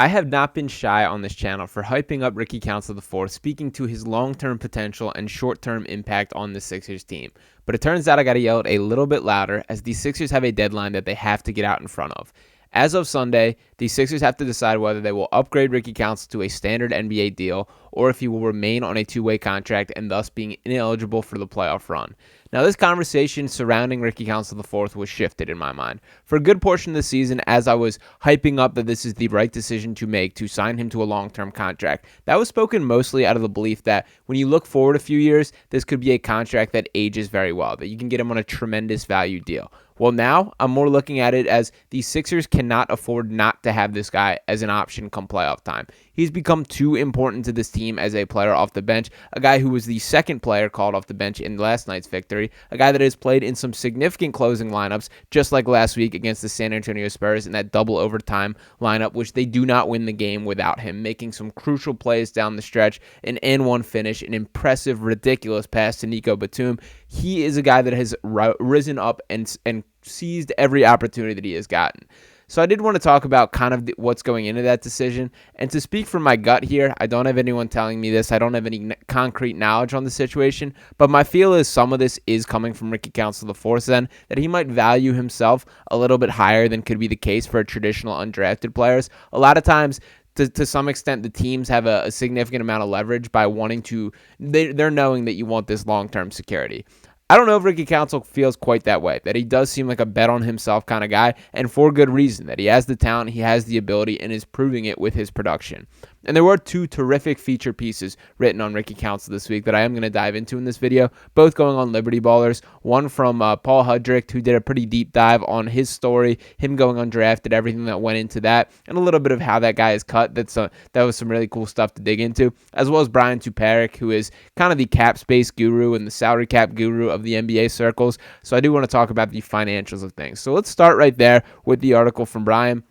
I have not been shy on this channel for hyping up Ricky Council IV, speaking to his long-term potential and short-term impact on the Sixers team. But it turns out I got to yell it a little bit louder as the Sixers have a deadline that they have to get out in front of. As of Sunday, the Sixers have to decide whether they will upgrade Ricky Council to a standard NBA deal or if he will remain on a two-way contract and thus being ineligible for the playoff run. Now, this conversation surrounding Ricky Council IV was shifted in my mind. For a good portion of the season, as I was hyping up that this is the right decision to make to sign him to a long-term contract, that was spoken mostly out of the belief that when you look forward a few years, this could be a contract that ages very well, that you can get him on a tremendous value deal. Well, now I'm more looking at it as the Sixers cannot afford not to have this guy as an option come playoff time. He's become too important to this team as a player off the bench, a guy who was the second player called off the bench in last night's victory, a guy that has played in some significant closing lineups, just like last week against the San Antonio Spurs in that double overtime lineup, which they do not win the game without him, making some crucial plays down the stretch, an and-one finish, an impressive, ridiculous pass to Nico Batum. He is a guy that has risen up and seized every opportunity that he has gotten. So I did want to talk about kind of what's going into that decision. And to speak from my gut here, I don't have anyone telling me this. I don't have any concrete knowledge on the situation. But my feel is some of this is coming from Ricky Council IV then, that he might value himself a little bit higher than could be the case for traditional undrafted players. A lot of times, to some extent, the teams have a significant amount of leverage by wanting to, they're knowing that you want this long-term security. I don't know if Ricky Council feels quite that way, that he does seem like a bet on himself kind of guy, and for good reason, that he has the talent, he has the ability, and is proving it with his production. And there were two terrific feature pieces written on Ricky Council this week that I am going to dive into in this video, both going on Liberty Ballers. One from Paul Hudrick, who did a pretty deep dive on his story, him going undrafted, everything that went into that, and a little bit of how that guy is cut. That was some really cool stuff to dig into, as well as Brian Tuparic, who is kind of the cap space guru and the salary cap guru of the NBA circles. So I do want to talk about the financials of things. So let's start right there with the article from Brian.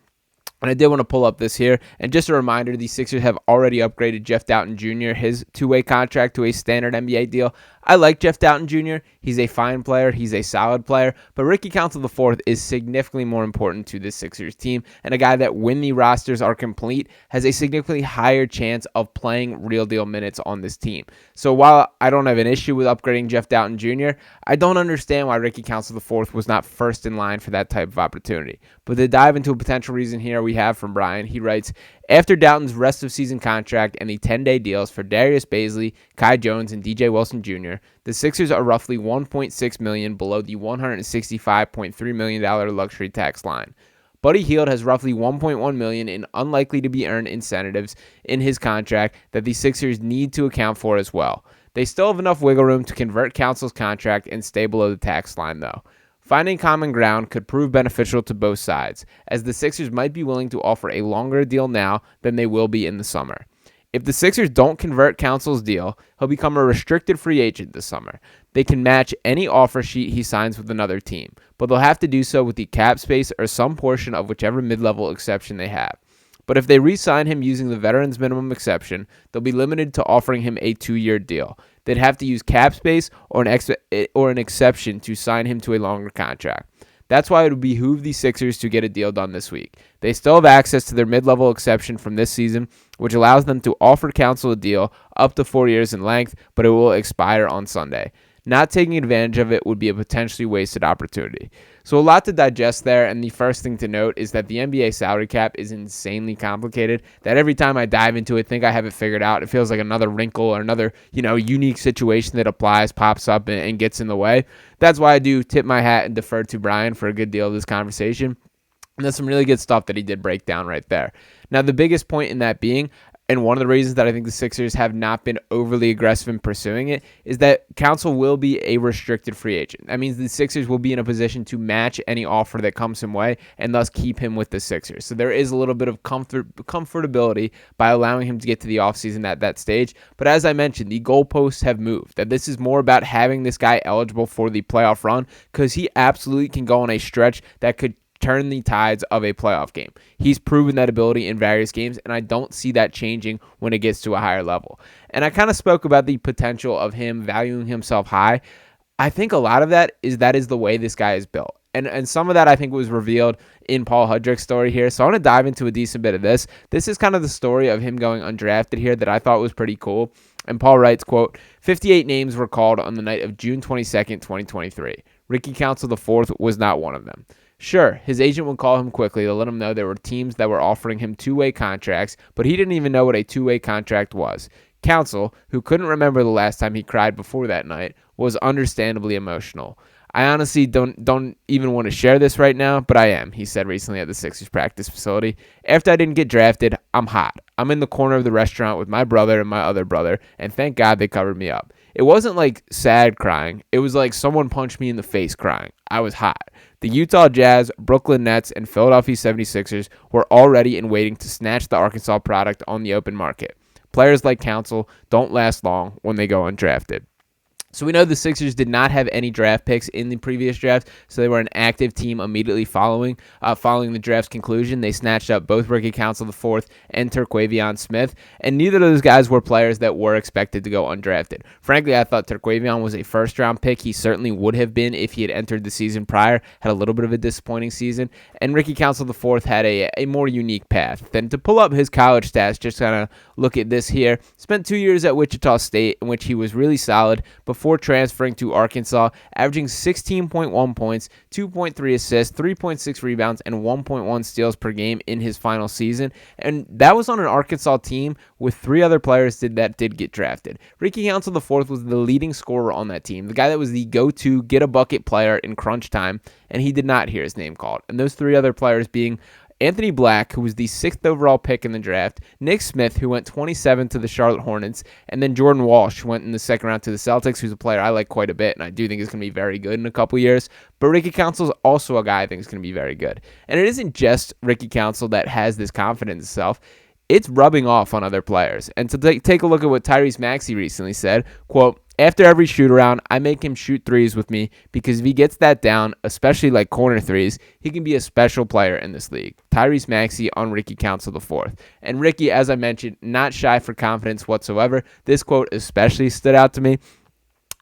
And I did want to pull up this here. And just a reminder, the Sixers have already upgraded Jeff Doughton Jr., his two-way contract, to a standard NBA deal. I like Jeff Doughton Jr. He's a fine player. He's a solid player. But Ricky Council IV is significantly more important to this Sixers team, and a guy that, when the rosters are complete, has a significantly higher chance of playing real-deal minutes on this team. So while I don't have an issue with upgrading Jeff Doughton Jr., I don't understand why Ricky Council IV was not first in line for that type of opportunity. But to dive into a potential reason here, we have from Brian. He writes, after Doughton's rest of season contract and the 10-day deals for Darius Bazley, Kai Jones, and DJ Wilson Jr., the Sixers are roughly $1.6 million below the $165.3 million luxury tax line. Buddy Hield has roughly $1.1 million in unlikely to be earned incentives in his contract that the Sixers need to account for as well. They still have enough wiggle room to convert Council's contract and stay below the tax line, though. Finding common ground could prove beneficial to both sides, as the Sixers might be willing to offer a longer deal now than they will be in the summer. If the Sixers don't convert Council's deal, he'll become a restricted free agent this summer. They can match any offer sheet he signs with another team, but they'll have to do so with the cap space or some portion of whichever mid-level exception they have. But if they re-sign him using the veterans minimum exception, they'll be limited to offering him a 2-year deal. They'd have to use cap space or an exception to sign him to a longer contract. That's why it would behoove the Sixers to get a deal done this week. They still have access to their mid-level exception from this season, which allows them to offer Council a deal up to 4 years in length, but it will expire on Sunday. Not taking advantage of it would be a potentially wasted opportunity. So a lot to digest there, and the first thing to note is that the NBA salary cap is insanely complicated, that every time I dive into it, think I have it figured out, it feels like another wrinkle or another, unique situation that applies, pops up, and gets in the way. That's why I do tip my hat and defer to Brian for a good deal of this conversation. And there's some really good stuff that he did break down right there. Now, the biggest point in that being, and one of the reasons that I think the Sixers have not been overly aggressive in pursuing it, is that Council will be a restricted free agent. That means the Sixers will be in a position to match any offer that comes him way and thus keep him with the Sixers. So there is a little bit of comfortability by allowing him to get to the offseason at that stage. But as I mentioned, the goalposts have moved. That this is more about having this guy eligible for the playoff run, because he absolutely can go on a stretch that could turn the tides of a playoff game. He's proven that ability in various games, and I don't see that changing when it gets to a higher level. And I kind of spoke about the potential of him valuing himself high. I think a lot of that is the way this guy is built. And some of that I think was revealed in Paul Hudrick's story here. So I want to dive into a decent bit of this. This is kind of the story of him going undrafted here that I thought was pretty cool. And Paul writes, quote, 58 names were called on the night of June 22nd, 2023. Ricky Council IV was not one of them. Sure, his agent would call him quickly to let him know there were teams that were offering him two-way contracts, but he didn't even know what a two-way contract was. Council, who couldn't remember the last time he cried before that night, was understandably emotional. I honestly don't even want to share this right now, but I am, he said recently at the Sixers practice facility. After I didn't get drafted, I'm hot. I'm in the corner of the restaurant with my brother and my other brother, and thank God they covered me up. It wasn't like sad crying. It was like someone punched me in the face crying. I was hot. The Utah Jazz, Brooklyn Nets, and Philadelphia 76ers were all ready and waiting to snatch the Arkansas product on the open market. Players like Council don't last long when they go undrafted. So we know the Sixers did not have any draft picks in the previous draft, so they were an active team immediately following the draft's conclusion. They snatched up both Ricky Council IV and Terquavion Smith, and neither of those guys were players that were expected to go undrafted. Frankly, I thought Terquavion was a first-round pick. He certainly would have been if he had entered the season prior, had a little bit of a disappointing season, and Ricky Council IV had a more unique path. Then to pull up his college stats, just kind of look at this here, spent 2 years at Wichita State, in which he was really solid before transferring to Arkansas, averaging 16.1 points, 2.3 assists, 3.6 rebounds, and 1.1 steals per game in his final season. And that was on an Arkansas team with three other players that did get drafted. Ricky Council IV was the leading scorer on that team, the guy that was the go-to get-a-bucket player in crunch time, and he did not hear his name called. And those three other players being Anthony Black, who was the 6th overall pick in the draft, Nick Smith, who went 27 to the Charlotte Hornets, and then Jordan Walsh, who went in the second round to the Celtics, who's a player I like quite a bit, and I do think is going to be very good in a couple years. But Ricky Council is also a guy I think is going to be very good. And it isn't just Ricky Council that has this confidence in himself. It's rubbing off on other players. And to take a look at what Tyrese Maxey recently said, quote, after every shoot around, I make him shoot threes with me because if he gets that down, especially like corner threes, he can be a special player in this league. Tyrese Maxey on Ricky Council IV. And Ricky, as I mentioned, not shy for confidence whatsoever. This quote especially stood out to me.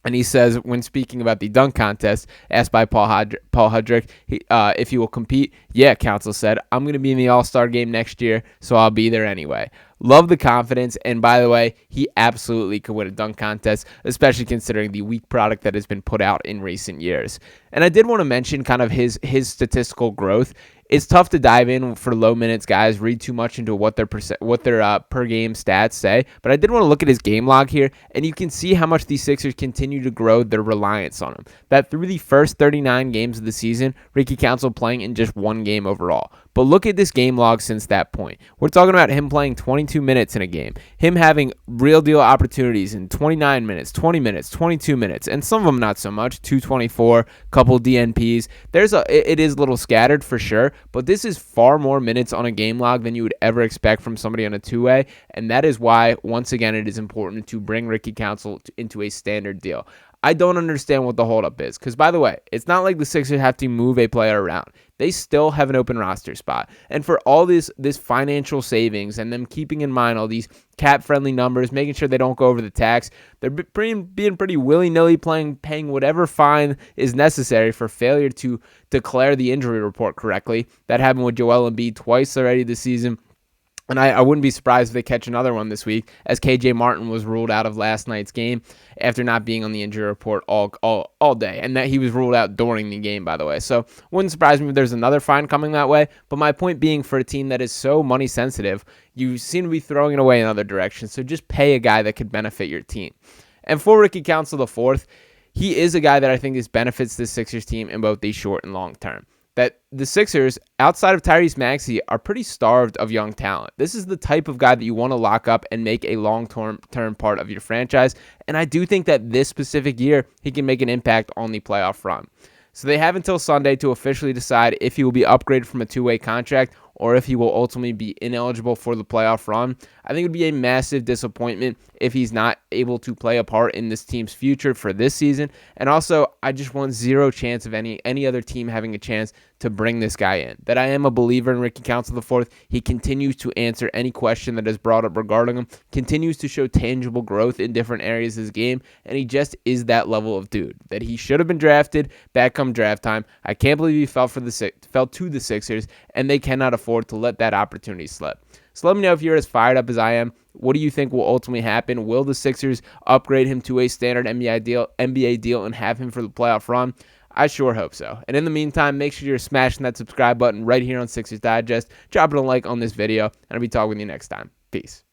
And he says, when speaking about the dunk contest, asked by Paul Hudrick if he will compete. Yeah, Council said, I'm going to be in the All-Star game next year, so I'll be there anyway. Love the confidence, and by the way, he absolutely could win a dunk contest, especially considering the weak product that has been put out in recent years. And I did want to mention kind of his statistical growth. It's tough to dive in for low minutes guys, read too much into what their per game stats say, but I did want to look at his game log here, and you can see how much the Sixers continue to grow their reliance on him. That through the first 39 games of the season, Ricky Council playing in just one game overall. But look at this game log since that point. We're talking about him playing 22 minutes in a game, him having real deal opportunities in 29 minutes, 20 minutes, 22 minutes, and some of them not so much, 224, couple DNPs. It is a little scattered for sure, but this is far more minutes on a game log than you would ever expect from somebody on a two-way, and that is why, once again, it is important to bring Ricky Council into a standard deal. I don't understand what the holdup is, because, by the way, it's not like the Sixers have to move a player around. They still have an open roster spot. And for all this financial savings and them keeping in mind all these cap-friendly numbers, making sure they don't go over the tax, they're being pretty willy-nilly paying whatever fine is necessary for failure to declare the injury report correctly. That happened with Joel Embiid twice already this season. And I wouldn't be surprised if they catch another one this week, as KJ Martin was ruled out of last night's game after not being on the injury report all day. And that he was ruled out during the game, by the way. So wouldn't surprise me if there's another fine coming that way. But my point being, for a team that is so money sensitive, you seem to be throwing it away in other directions. So just pay a guy that could benefit your team. And for Ricky Council IV, he is a guy that I think benefits the Sixers team in both the short and long term. That the Sixers, outside of Tyrese Maxey, are pretty starved of young talent. This is the type of guy that you want to lock up and make a long-term part of your franchise. And I do think that this specific year, he can make an impact on the playoff run. So they have until Sunday to officially decide if he will be upgraded from a two-way contract or if he will ultimately be ineligible for the playoff run. I think it would be a massive disappointment if he's not able to play a part in this team's future for this season. And also, I just want zero chance of any other team having a chance to bring this guy in. That I am a believer in Ricky Council IV. He continues to answer any question that is brought up regarding him, continues to show tangible growth in different areas of his game, and he just is that level of dude that he should have been drafted back come draft time. I can't believe he fell to the Sixers, and they cannot afford to let that opportunity slip. So let me know if you're as fired up as I am. What do you think will ultimately happen? Will the Sixers upgrade him to a standard NBA deal and have him for the playoff run? I sure hope so. And in the meantime, make sure you're smashing that subscribe button right here on Sixers Digest. Dropping a like on this video, and I'll be talking with you next time. Peace.